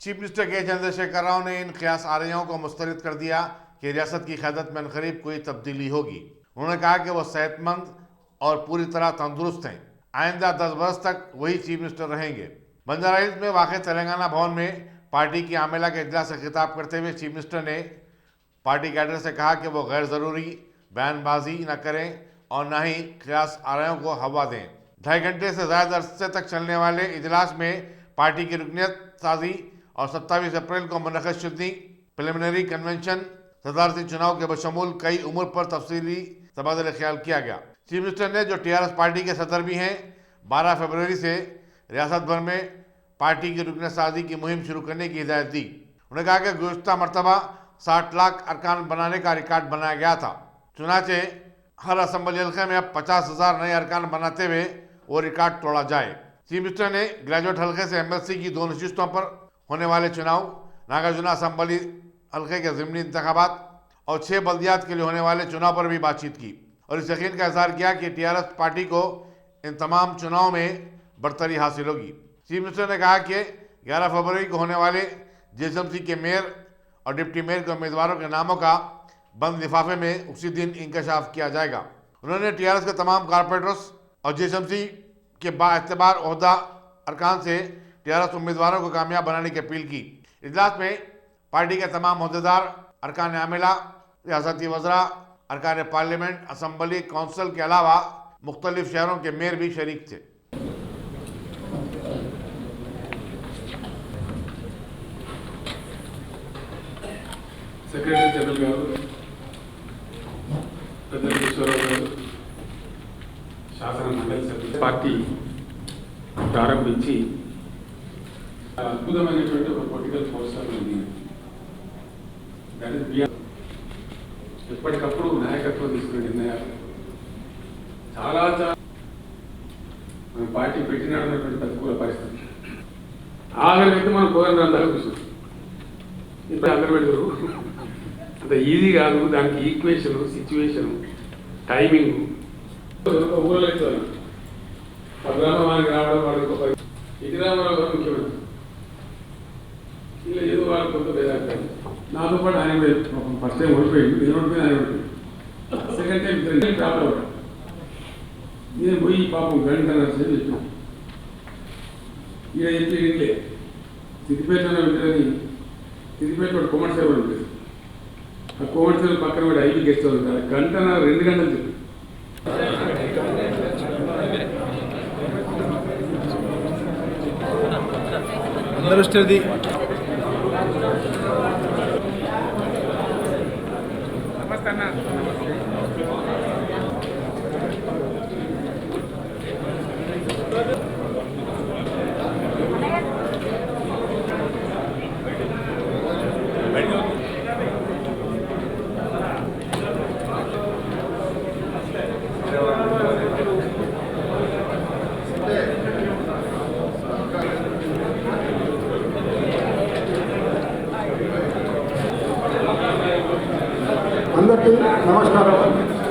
Chief minister के चंद्रशेखर राव ने इन क़यास आरइयों को मुस्तरद कर दिया कि रियासत की क़यादत में अनक़रीब कोई तब्दीली होगी। उन्होंने कहा कि वो सेहतमंद और पूरी तरह तंदुरुस्त हैं। आइंदा 10 बरस तक वही चीफ मिनिस्टर रहेंगे। बंजारा हिल्स में वाक़ तेलंगाना भवन में पार्टी की आमेला के इजलास से खिताब करते हुए चीफ मिनिस्टर ने पार्टी कैडर से कहा कि वो गैर ज़रूरी बयानबाजी न करें और न ही क़यास आरइयों को हवा दें। 2.5 घंटे से ज़्यादा अरसे तक चलने वाले इजलास में पार्टी की रुकनियत साजी और 27 अप्रैल को मुनक़िद शुदी प्रिलिमिनरी कन्वेंशन, सदारती चुनाव के बशमूल कई उमूर पर तफसीली तबादला ख्याल किया गया। चीफ मिनिस्टर ने, जो टीआरएस पार्टी के सदर भी हैं, 12 फरवरी से रियासत भर में पार्टी की रुकनियत साजी की मुहिम शुरू करने की हिदायत दी। उन्होंने कहा कि गुज़िश्ता मरतबा 60 लाख अरकान बनाने का रिकॉर्ड बनाया गया था, चुनाचे हर असम्बली हल्के में अब 50,000 नए अरकान बनाते हुए वो रिकॉर्ड तोड़ा जाए। चीफ मिनिस्टर ने ग्रेजुएट हल्के से एमएलसी की 2 नशिस्तों पर होने वाले चुनाव, नागार्जुना असम्बली हल्के के ज़िमनी इंतखाबात और 6 बल्दियात के लिए होने वाले चुनाव पर भी बातचीत की और इस यकीन का इज़हार किया कि टीआरएस पार्टी को इन तमाम चुनाव में बढ़तरी हासिल होगी। चीफ मिनिस्टर ने कहा कि 11 फरवरी को होने वाले जीएसएमसी के मेयर और डिप्टी मेयर के उम्मीदवारों के नामों का बंद लिफाफे में उसी दिन इंकशाफ किया जाएगा। उन्होंने टीआरएस के तमाम कॉरपोरेटर्स और जीएसएमसी के बाएतबार ओहदा अरकान से टीआरएस उम्मीदवारों को कामयाब बनाने की अपील की। इजलास में पार्टी के तमाम ओहदेदार, अरकान आमिला, रियासती वज़रा, अरकान पार्लियामेंट, असम्बली, कौंसिल के अलावा मुख्तलिफ शहरों के मेयर भी शरीक थे। సెక్రటరీ జనరల్ గారు, పెద్దల ఈశ్వరరావు గారు, శాసన మండలి సభ్యులు పార్టీ ప్రారంభించి అద్భుతమైనటువంటి ఒక పొలిటికల్ ఫోర్స్ ఉంది. ఎప్పటికప్పుడు నాయకత్వం తీసుకునే నిర్ణయాలు చాలా మన పార్టీ పెట్టినటువంటి ప్రతికూల పరిస్థితి ఆఖరికైతే మనం కోరిన దాకా చూసాం. ఇప్పుడు అందరు పెడతారు, అంత ఈజీ కాదు. దానికి ఈక్వేషను, సిచ్యువేషను, టైమింగ్ ఊళ్ళో అవుతుంది. పద్మనాభానికి రావడం, వాళ్ళకి ఇటు రామారావు గారు ముఖ్యమంత్రి, ఇలా ఏదో వాళ్ళు కొంత భేదాలు. నాతో పాటు ఆయన ఫస్ట్ టైం ఓడిపోయింది, నేను ఓడిపోయింది, ఆయన ఓడిపోయింది. సెకండ్ టైం ఇద్దరు ప్రాబ్లం. నేను పోయి పాపం గంట నడిచేది చెప్పాను. ఇక చెప్పి ఇంట్లో సిద్దిపేటలో ఉంటారని, సిద్దిపేట కొమర్షియల్ ఉంటుంది, ఆ కొమర్షియల్ పక్కన కూడా ఐపీ గెస్ట్ ఉంటారు. గంట 2 గంటలు చెప్పి అందరూ నమస్తే అన్న. అందరికీ నమస్కారం.